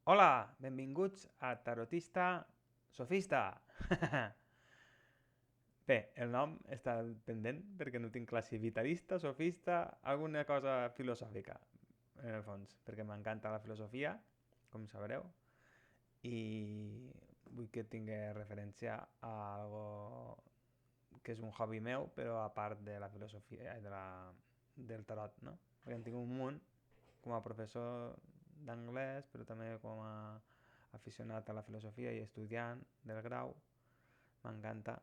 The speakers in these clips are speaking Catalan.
Hola, benvinguts a Tarotista Sofista. Bé, el nom està pendent perquè no tinc clar si vitalista, sofista, alguna cosa filosòfica, en el fons, perquè m'encanta la filosofia, com sabreu, i vull que tingui referència a algo que és un hobby meu, però a part de la filosofia i del tarot, no? Perquè en tinc un munt com a professor d'anglès, però també com a aficionat a la filosofia i estudiant del grau. M'encanta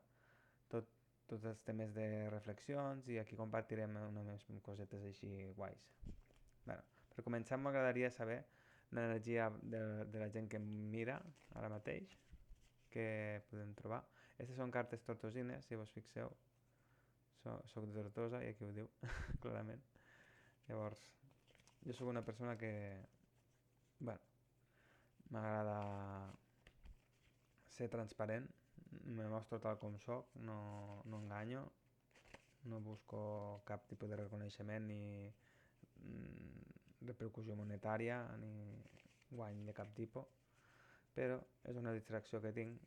tot, tots els temes de reflexions i aquí compartirem unes cosetes així guais. Bueno, per començar m'agradaria saber l'energia de la gent que em mira ara mateix, que podem trobar. Aquestes són cartes tortosines, si vos fixeu. Soc de Tortosa i aquí ho diu clarament. Llavors, jo sóc una persona que, bueno, m'agrada ser transparent, me mostro tal com sóc, no enganyo, no busco cap tipus de reconeixement ni repercussió monetària ni guany de cap tipus, però és una distracció que tinc,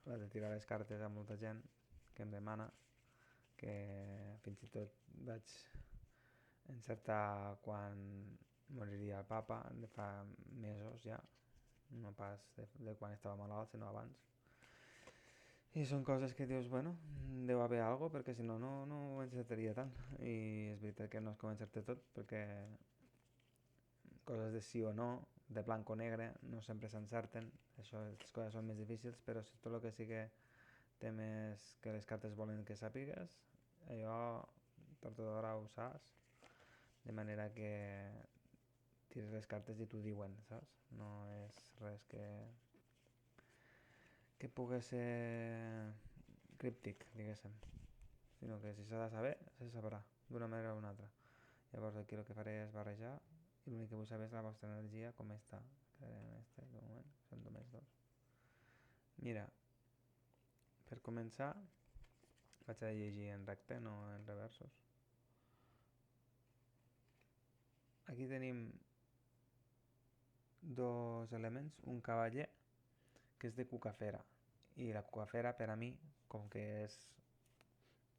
la de tirar les cartes a molta gent que em demana, que fins i tot vaig encertar quan moriria el papa de fa mesos ja, no pas de quan estava malalt, sinó abans. I són coses que dius, bueno, deu haver algo perquè si no, no ho encertaria tant. I és veritat que no és com encertar tot, perquè coses de sí o no, de blanc o negre, no sempre s'encerten. Això, les coses són més difícils, però si tot el que sí que temes que les cartes volen que sàpigues, allò tard o d'hora ho saps, de manera que tires les cartes i t'ho diuen, saps? No és res que pugui ser críptic, diguéssim, sinó que si s'ha de saber, se sabrà, d'una manera o una altra. Llavors aquí el que faré és barrejar i l'únic que vull saber és la vostra energia, com està. Crearem este, de moment, són només dos. Mira, per començar, vaig a llegir en recte, no en reversos. Aquí tenim dos elements, un cavaller, que és de cucafera, i la cucafera per a mi, com que és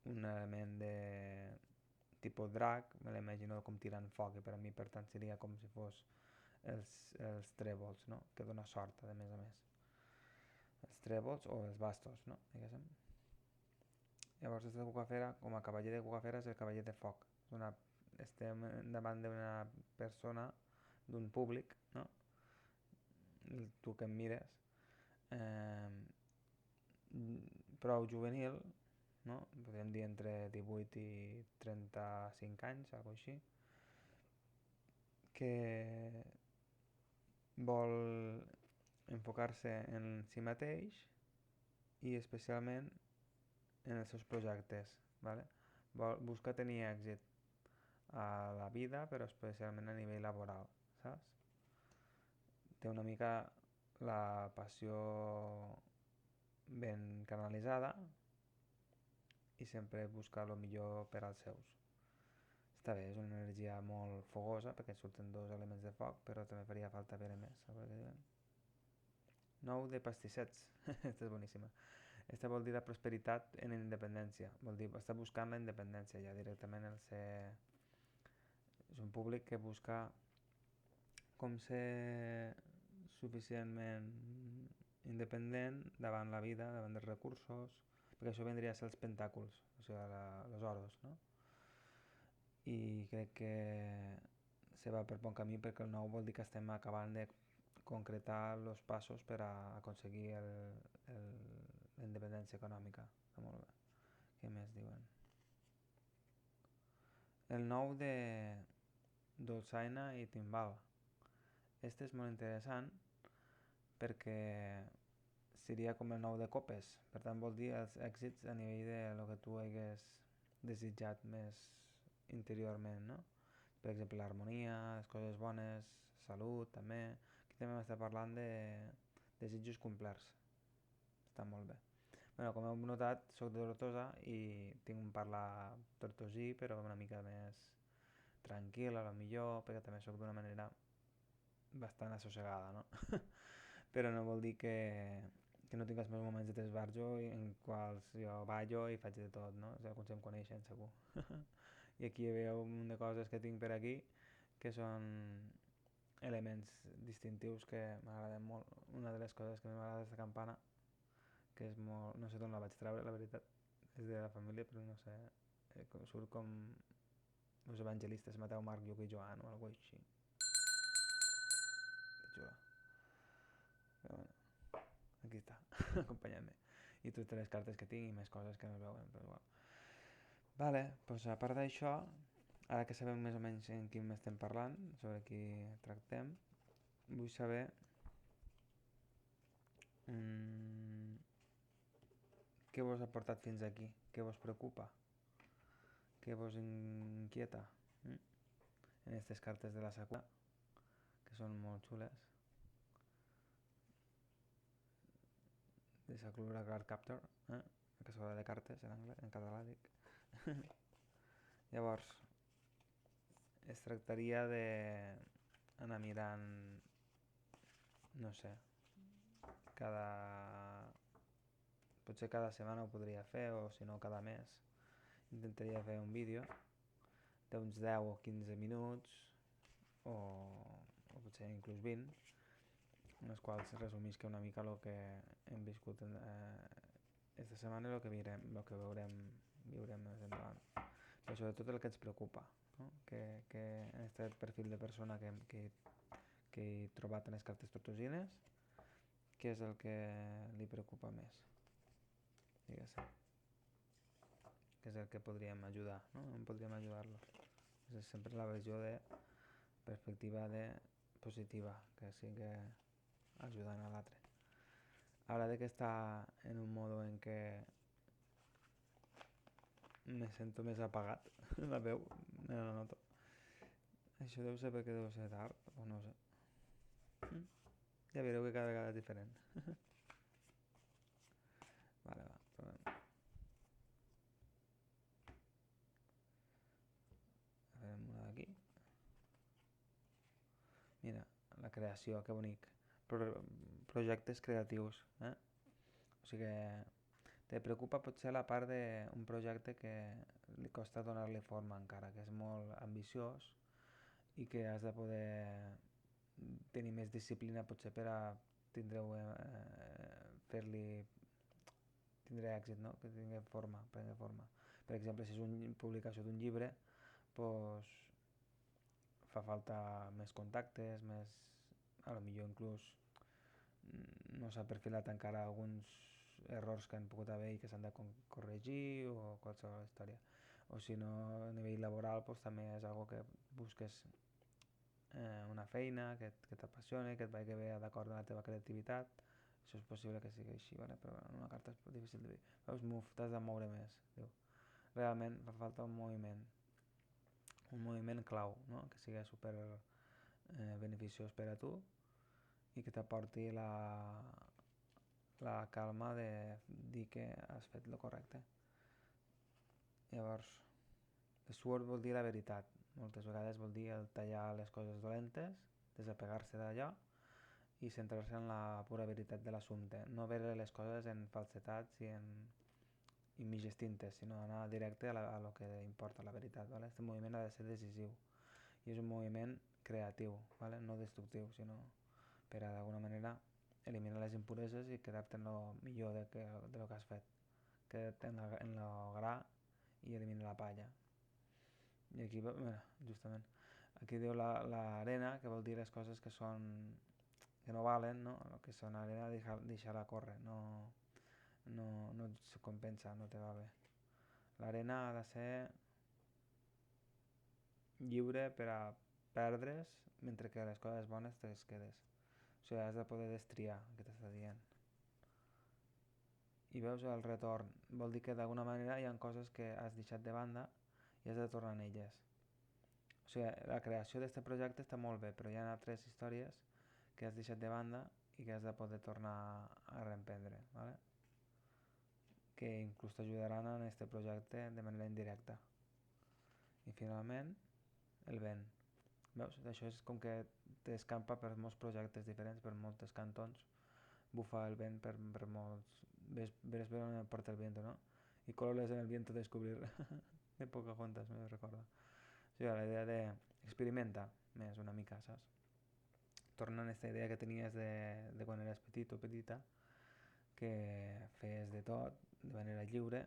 un element de tipus drac, me l'imagino com tirant foc, i per a mi per tant seria com si fos els trèvols, no? Que dona sort, a més. Els trèvols o els bastos, no? Diguéssim. Llavors, de cucafera, com a cavaller de cucafera, és el cavaller de foc. Estem davant d'una persona, d'un públic, no? Tu que em mires, eh, prou juvenil, no? Podem dir entre 18 i 35 anys, alguna així, que vol enfocar-se en si mateix i especialment en els seus projectes, ¿vale? Busca tenir èxit a la vida, però especialment a nivell laboral, saps? Té una mica la passió ben canalitzada i sempre busca el millor per als seus. Està bé, és una energia molt fogosa perquè surten dos elements de foc, però també faria falta veure més. Nou de pastissets, aquesta és boníssima. Esta vol dir la prosperitat en independència, vol dir està buscant la independència ja directament el ser... És un públic que busca com ser suficientment independent davant la vida, davant dels recursos, perquè això vendria a ser els pentàculs, o sigui, els oros, no? I crec que se va per bon camí perquè el nou vol dir que estem acabant de concretar els passos per a aconseguir la independència econòmica. Està molt bé. Què més diuen? El nou de dolçaina i timbal. Este és molt interessant perquè seria com el nou de copes. Per tant, vol dir els èxits a nivell de lo que tu hagués desitjat més interiorment, no? Per exemple, l'harmonia, les coses bones, salut, també. Aquí també m'està parlant de desitjos complerts. Està molt bé. Bueno, com heu notat, soc de Tortosa i tinc un parlar tortosí, però una mica més tranquil, a lo millor, perquè també soc d'una manera bastant assossegada, no? Però no vol dir que no tinc els meus moments de desbarjo en quals jo ballo i faig de tot, no? Alguns em coneixen, segur. I aquí hi havia un munt de coses que tinc per aquí que són elements distintius que m'agraden molt. Una de les coses que m'agrada d'aquesta campana, que és molt... no sé d'on la vaig treure, la veritat, és de la família, però no sé, surt com els evangelistes Mateu, Marc, Lluc i Joan o alguna cosa així. Que xula. Però bueno, aquí està, acompanyant-me. I totes les cartes que tinc i més coses que no es veuen, però igual. Vale, doncs a part d'això, ara que sabem més o menys en quin estem parlant, sobre qui tractem, vull saber mm, què vos ha portat fins aquí, què vos preocupa, què vos inquieta en aquestes cartes de la Sakura, que són molt xules, de Sakura Card Captor, que s'haurà de cartes en anglès, en català dic. Llavors, es tractaria de anar mirant, no sé, cada... potser cada setmana ho podria fer, o si no cada mes intentaria fer un vídeo d'uns 10 o 15 minuts o potser inclús 20 en els quals resumisca una mica el que hem viscut esta setmana i el que viurem més endavant, però sobretot el que ens preocupa, no? que en aquest perfil de persona que he trobat en les cartes tortosines, què és el que li preocupa més, diguéssim, què és el que podríem ajudar, no? On podríem ajudar-lo. És sempre la visió de perspectiva de positiva, que sigui ajudant a l'altre. Ara de que està en un modo en què me sento més apagat, la veu, me la noto. Això deu ser perquè deu ser tard, o no sé. Ja veureu que cada vegada és diferent. Vale, va, provem. Farem una d'aquí. Mira, la creació, que bonic. Projectes creatius, O sigui, te preocupa potser la part d'un projecte que li costa donar-li forma encara, que és molt ambiciós i que has de poder tenir més disciplina potser per a fer-li tindre èxit, no? Que tingui forma, prengui forma. Per exemple, si és una publicació d'un llibre, pues, fa falta més contactes, més... a lo millor inclús no s'ha perfilat encara alguns errors que han pogut haver i que s'han de corregir o qualsevol història. O si no, a nivell laboral pues, també és algo que busques una feina que t'apassioni, que et vagi bé d'acord amb la teva creativitat. Això és possible que sigui així, ¿vale? Però en una carta és difícil de dir. Veus, move, t'has de moure més. Diu. Realment fa falta un moviment clau, no? Que sigui super beneficiós per a tu i que t'aporti la calma de dir que has fet el correcte. Llavors, the sword vol dir la veritat. Moltes vegades vol dir el tallar les coses dolentes, desapegar-se d'allò i centrar-se en la pura veritat de l'assumpte. No veure les coses en falsetats i mitges tintes, sinó anar directe a lo que importa, la veritat. ¿Vale? Este moviment ha de ser decisiu i és un moviment creatiu, ¿vale? No destructiu, sinó per a d'alguna manera eliminar les impureses i quedar-te en lo millor de lo que has fet, quedar-te en lo gra i eliminar la palla. I aquí, mira, justament, aquí diu l'arena, que vol dir les coses que són que no valen, no? El que són arena, deixar-la córrer, no et compensa, no te va bé. L'arena ha de ser lliure per a perdre's, mentre que les coses bones te les quedes. O sigui, has de poder destriar, el que t'està dient. I veus el retorn, vol dir que d'alguna manera hi ha coses que has deixat de banda i has de tornar en elles. O sigui, la creació d'aquest projecte està molt bé, però hi ha altres històries que has deixat de banda i que has de poder tornar a reemprendre, ¿vale? Que inclús t'ajudaran en aquest projecte de manera indirecta. I finalment, el vent. Veus? Això és com que t'escampa per molts projectes diferents, per molts cantons, bufa el vent per molts... Ves per on porta el viento, ¿no? Y colores en el viento descubrir. De Pocahontas, me recorda. O sigui, la idea de experimenta més una mica, saps? Torna a aquesta idea que tenies de quan eres petit o petita, que feies de tot de manera lliure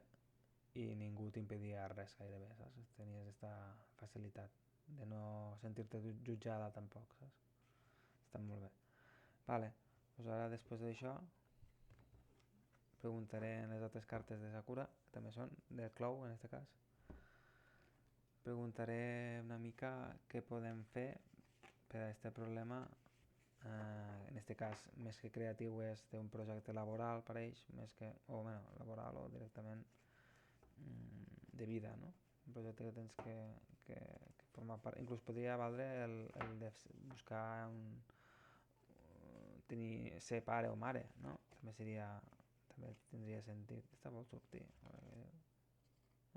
i ningú t'impedia res gairebé, saps? Tenies aquesta facilitat de no sentir-te jutjada tampoc, saps? Està molt bé. Vale, doncs ara després d'això preguntaré en les altres cartes de Sakura, que també són de Clou en aquest cas. Preguntaré una mica què podem fer per a aquest problema. En aquest cas, més que creatiu, és d'un projecte laboral per a ells, més que, o bueno, laboral o directament de vida, no? Un projecte que tens que formar part. Inclús podria valdre el de buscar ser pare o mare, no? També tindria sentit. Aquesta vol sortir.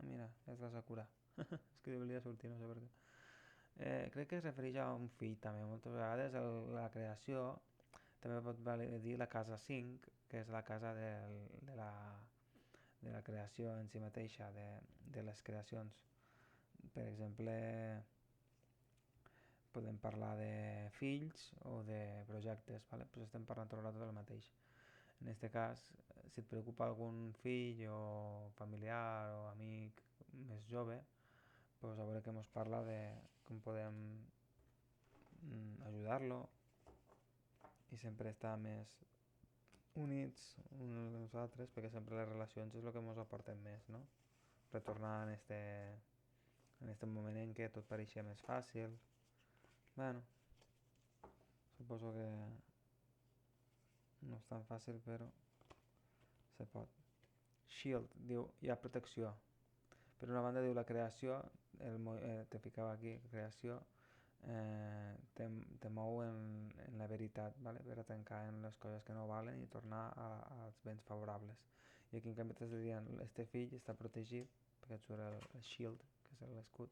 Mira, és la Sakura. És que volia sortir, no sé per què. Crec que es refereix a un fill també. Moltes vegades la creació també pot dir la casa 5, que és la casa de la creació en si mateixa, de les creacions. Per exemple, podem parlar de fills o de projectes, ¿vale? Pues estem parlant tot el rato del mateix. En aquest cas, si et preocupa algun fill o familiar o amic més jove, pues a veure què ens parla de com podem ajudar-lo i sempre estar més units uns als altres, perquè sempre les relacions és el que ens aporten més, no? Retornar en este moment en què tot pareixia més fàcil. Bueno, suposo que no és tan fàcil, però se pot. Shield, diu, hi ha protecció. Per una banda diu la creació, te ficava aquí, creació, te mou en la veritat, ¿vale? Per a tancar en les coses que no valen i tornar als béns favorables. I aquí en canvi t'estàs dient, este fill està protegit, perquè et surt el shield, que és l'escut.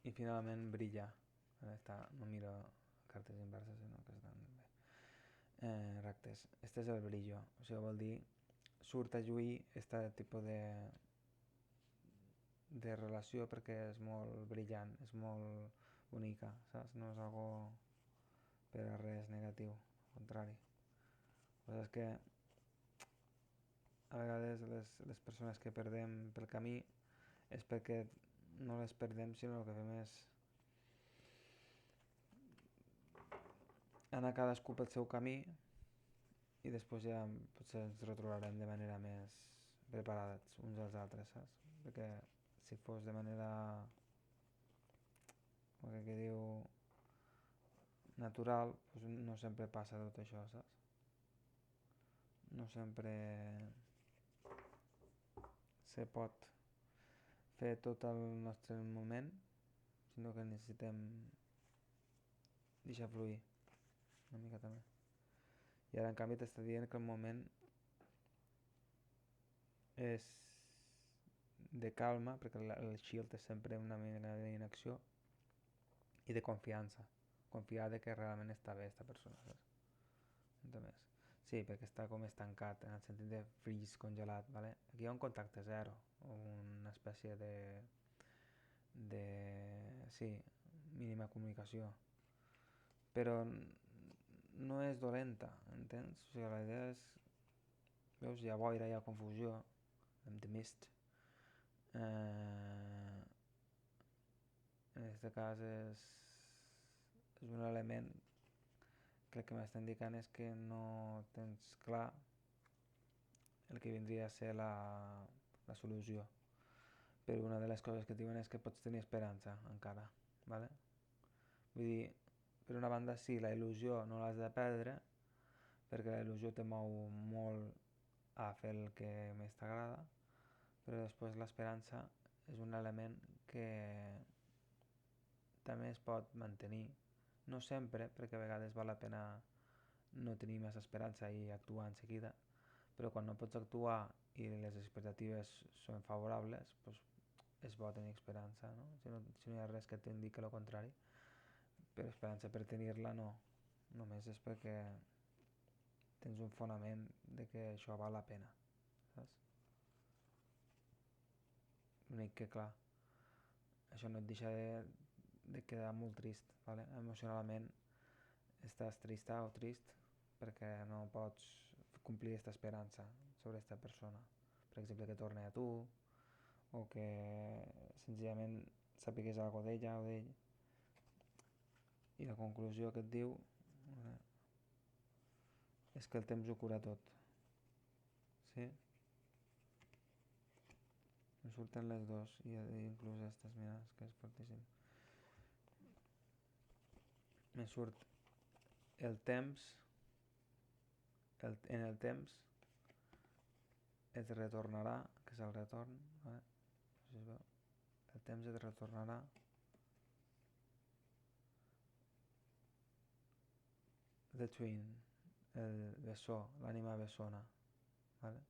I finalment brilla. No miro cartes inverses, sinó que estan bé. Rectes. Este és el brillo. O sigui, vol dir surt a lluir aquest tipus de relació perquè és molt brillant, és molt bonica, saps? No és algo per a res negatiu, al contrari. Però és que a vegades les persones que perdem pel camí és perquè no les perdem, sinó el que fem és anar cadascú pel seu camí i després ja potser ens retrobarem de manera més preparats uns als altres, saps? Perquè si fos de manera, com que diu, natural, pues no sempre passa tot això, saps? No sempre se pot fer tot el nostre moment, sinó que necessitem deixar fluir una mica també. I ara en canvi t'està dient que el moment és de calma, perquè el shield és sempre una mena d'inacció, i de confiança, confiar de que realment està bé aquesta persona, saps? Més. Sí, perquè està com estancat en el sentit de freeze, congelat, ¿vale? Aquí hi ha un contacte zero, o una espècie de sí, mínima comunicació, però no és dolenta, entens? O sigui, la idea és, veus, hi ha boira, hi ha confusió, the mist. En aquest cas és un element que el que m'està indicant és que no tens clar el que vindria a ser la solució. Però una de les coses que et diuen és que pots tenir esperança encara, ¿vale? Vull dir, per una banda sí, la il·lusió no l'has de perdre, perquè la il·lusió te mou molt a fer el que més t'agrada, però després l'esperança és un element que també es pot mantenir, no sempre, perquè a vegades val la pena no tenir massa esperança i actuar en seguida, però quan no pots actuar i les expectatives són favorables, doncs és bo tenir esperança, no? Si no hi ha res que t'indiqui el contrari. Però esperança per tenir-la no. Només és perquè tens un fonament de que això val la pena, saps? L'únic que, clar, això no et deixa de quedar molt trist, ¿vale? Emocionalment estàs trista o trist perquè no pots complir aquesta esperança sobre aquesta persona. Per exemple, que torni a tu, o que senzillament sapigués alguna cosa d'ella o d'ell. I la conclusió que et diu és que el temps ho cura tot. Sí? Em surten les dos i inclús aquestes, mira, és que és fortíssim. Me surt el temps, en el temps et retornarà, que és el retorn, no sé si es veu, el temps et retornarà the twin, el bessó, l'ànima bessona, ¿vale?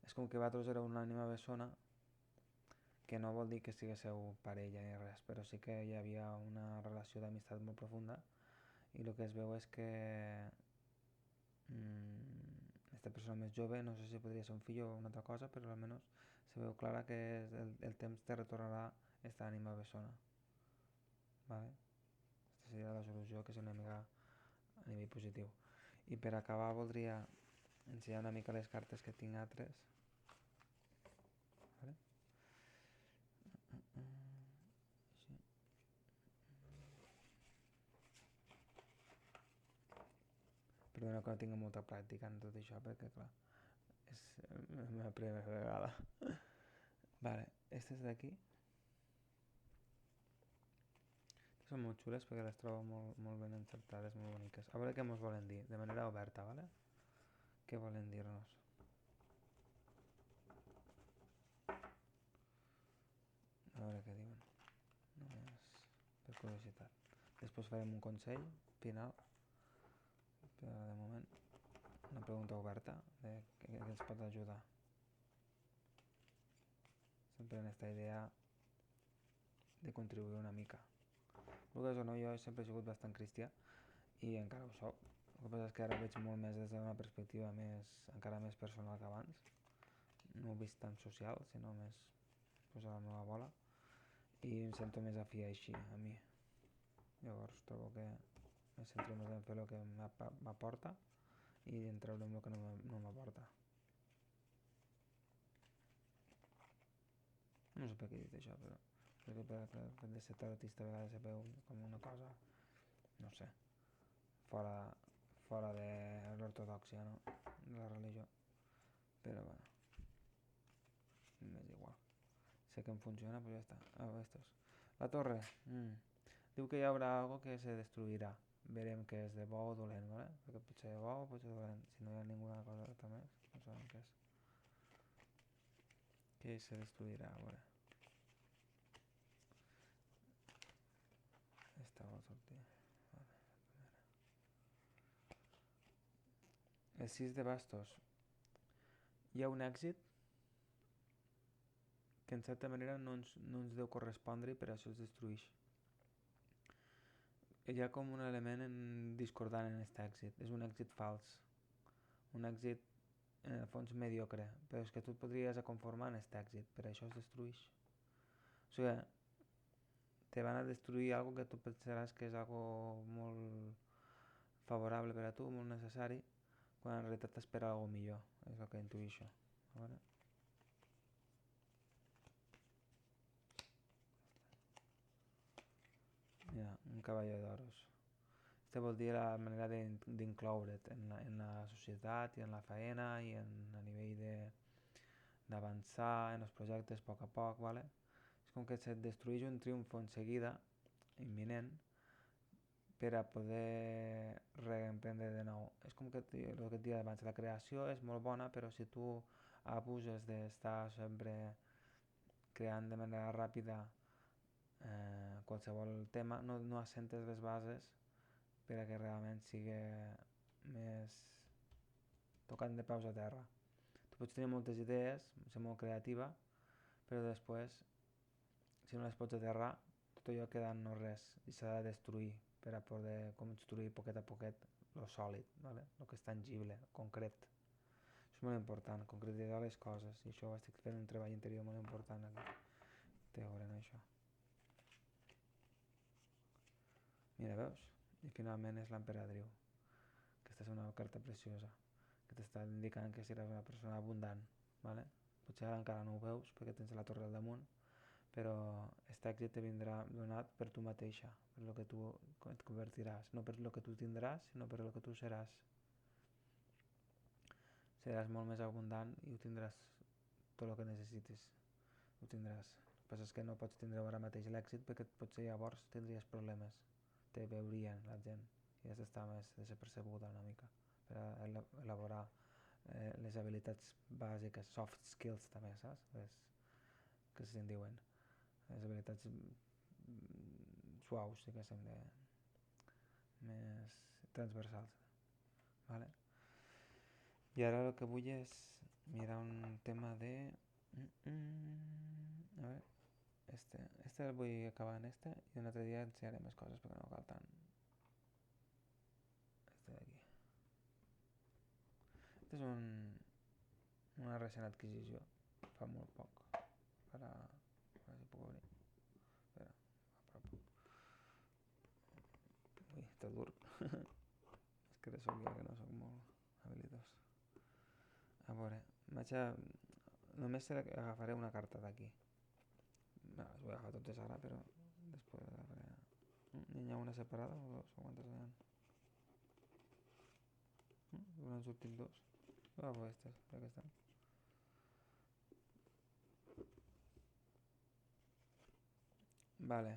És com que vosaltres éreu una ànima bessona, que no vol dir que estiguéssiu parella ni res, però sí que hi havia una relació d'amistat molt profunda i el que es veu és que esta persona més jove, no sé si podria ser un fill o una altra cosa, però almenys se veu clara que el temps te retornarà esta ànima bessona, ¿vale? Aquesta seria la solució, que és una mica a nivell positiu. I per acabar voldria ensenyar una mica les cartes que tinc altres, ¿vale? Sí. Perdona que no tinc molta pràctica en tot això, perquè clar, és la meva primera vegada. Vale, aquestes d'aquí són molt xules perquè les trobo molt ben encertades, molt boniques. A veure què ens volen dir, de manera oberta, ¿vale? Què volen dir-nos? A veure què diuen. Només per curiositat. Després farem un consell final, però de moment una pregunta oberta de què ens pot ajudar. Sempre en aquesta idea de contribuir una mica. Vulguis o no, jo sempre he sigut bastant cristià i encara ho soc. El que passa és que ara ho veig molt més des d'una perspectiva encara més personal que abans. No ho veig tan social, sinó més pues, a la meva bola. I em sento més afí així, a mi. Llavors trobo que me centro més en fer el que m'aporta i en treure el que no m'aporta. No sé per què he dit això, però crec que el fet de ser tarotista a vegades se veu com una cosa, no sé, fora de l'ortodoxia, no? De la religió. Però bueno, m'és igual. Sé que em funciona, pues ja està. Estos. La torre. Diu que hi haurà algo que se destruirà. Verem què és de bo o dolent, ¿vale? Perquè pot ser bo o pot ser dolent. Si no hi ha ninguna cosa altra més, no sabem què és. Què se destruirà, a veure. Esta vol sortir. Vale, el 6 de bastos. Hi ha un èxit que en certa manera no ens deu correspondre i per això es destrueix. Hi ha com un element discordant en aquest èxit. És un èxit fals. Un èxit en el fons mediocre, però és que tu et podries conformar en aquest èxit, per això es destrueix. O sigui, te van a destruir algo que tu pensaràs que és algo molt favorable per a tu, molt necessari, quan en realitat t'espera algo millor, és el que intuïixo. A veure. Mira, un cavaller d'oros. Este vol dir la manera d'incloure't en la societat i en la feina i a nivell d'avançar en els projectes a poc, ¿vale? És com que se't destrueix un triomfo en seguida, imminent, per a poder reemprendre de nou. És com que el que et deia abans, la creació és molt bona, però si tu abuses d'estar sempre creant de manera ràpida qualsevol tema, no assentes les bases per a que realment sigui més tocant de peus a terra. Tu pots tenir moltes idees, ser molt creativa, però després si no les pots aterrar, tot allò queda en no res i s'ha de destruir per a poder construir poquet a poquet lo sòlid, ¿vale? Lo que és tangible, concret. Això és molt important, concretitzar les coses, i això estic fent un treball interior molt important aquí, teòric en això. Mira, veus? I finalment és l'emperadriu. Aquesta és una carta preciosa que t'està indicant que seràs una persona abundant, ¿vale? Potser ara encara no ho veus perquè tens la torre al damunt, però aquest èxit te vindrà donat per tu mateixa, per lo que tu et convertiràs, no per lo que tu tindràs, sinó per lo que tu seràs. Seràs molt més abundant i ho tindràs tot el que necessitis, ho tindràs. El que passa és que no pots tindre ara mateix l'èxit perquè potser llavors tindries problemes, te veurien la gent i has d'estar més desapercebuda una mica per elaborar les habilitats bàsiques, soft skills també, saps? Que se'n diuen, les habilitats suaus, diguéssim, més transversals, ¿vale? I ara el que vull és mirar un tema de... A veure, este el vull acabar en este i un altre dia ensenyaré més coses perquè no cal tant. Este d'aquí. Este és una recent adquisició, fa molt poc, per a veure si puc obrir. Espera, a prop. Ui, està dur. És que soc jo que no soc molt habilitós. A veure, només agafaré una carta d'aquí. No, les vull agafar totes ara, però després agafaré... N'hi ha una separada o dos? O quantes n'hi ha? N'han sortit dos. Agafo aquestes, ja que estan. Vale.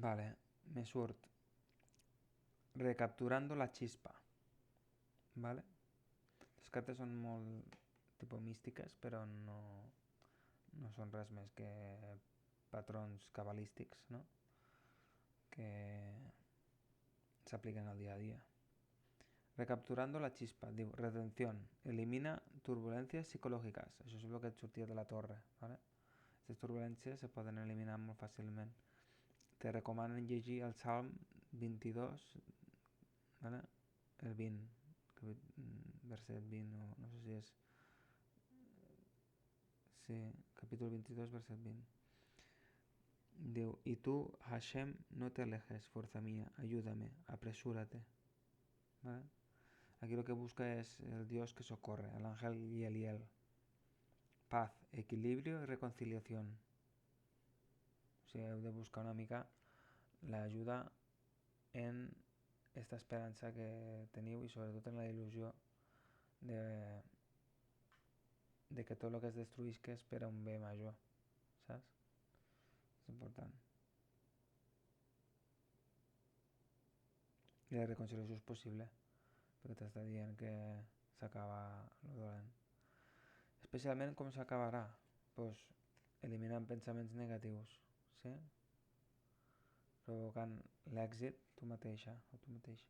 Vale, me surt recapturando la chispa. Vale? Les cartes són molt tipus místiques, però no són res més que patrons cabalístics, no? Que s'apliquen al dia a dia. Recapturando la chispa, diu, retención, elimina turbulencias psicológicas. Això és el que et sortia de la torre, ¿vale? Aquestes turbulències se poden eliminar molt fàcilment. Te recomanen llegir el Salm 22, ¿vale? El 20, verset 20, no sé si és... Sí, capítol 22, verset 20. Diu, y tú, Hashem, no te alejes, fuerza mía, ayúdame, apresúrate. ¿Vale? Aquí lo que busca es el Dios que socorre, el ángel Yeliel. Paz, equilibrio y reconciliación. O sigui, heu de buscar una mica l'ajuda en esta esperança que teniu i sobretot en la il·lusió de que tot el que es destruïsca és per a un bé major, saps? És important. I la reconciliació és possible, perquè t'està dient que s'acaba el dolent. Especialment com s'acabarà? Pues eliminant pensaments negatius, sí? Provocant l'èxit tu mateixa o tu mateix.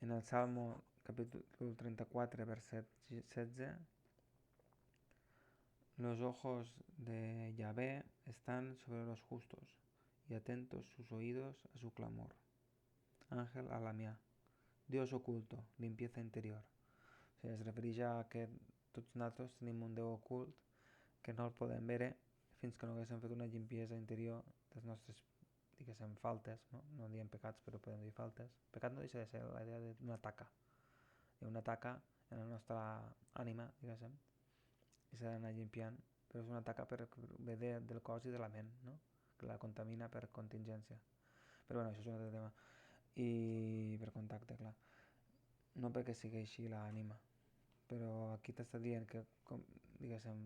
En el Salmo capítol 34 verset 16, los ojos de Yahvé están sobre los justos y atentos sus oídos a su clamor. Ángel Alamià, Dios oculto, limpieza interior. O sigui, es refereix a que tots nosaltres tenim un Déu ocult que no el podem veure fins que no haguéssim fet una limpiesa interior dels nostres, diguéssim, faltes, no diem pecats, però podem dir faltes. Pecat no deixa de ser la idea d'una taca. Hi ha una taca en la nostra ànima, diguéssim, i s'ha d'anar limpiant, però és una taca per ve del cos i de la ment, no? Que la contamina per contingència. Però bueno, això és un altre tema. I per contacte, clar. No perquè sigui així l'ànima, però aquí t'està dient que, com, diguéssim,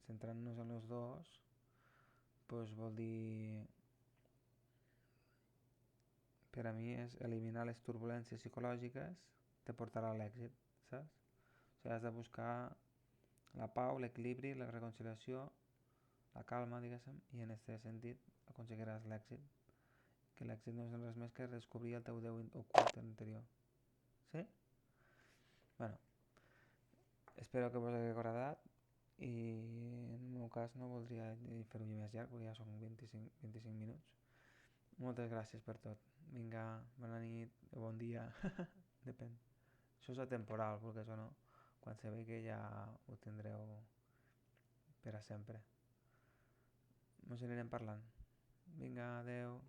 centrant-nos en els dos, pues vol dir, per a mi és eliminar les turbulències psicològiques te portarà a l'èxit, saps? O sigui, has de buscar la pau, l'equilibri, la reconciliació, la calma, diguéssim, i en aquest sentit aconseguiràs l'èxit, que l'èxit no és res més que descobrir el teu Déu ocult a l'interior. Sí? Bueno, espero que vos hagi agradat I en el meu cas no voldria fer-ho més llarg, perquè ja són 25 minuts. Moltes gràcies per tot. Vinga, bona nit o bon dia. Depèn. Això és atemporal, vulguis o no. Quan se ve que ja ho tindreu per a sempre. Ens anirem parlant. Vinga, adeu.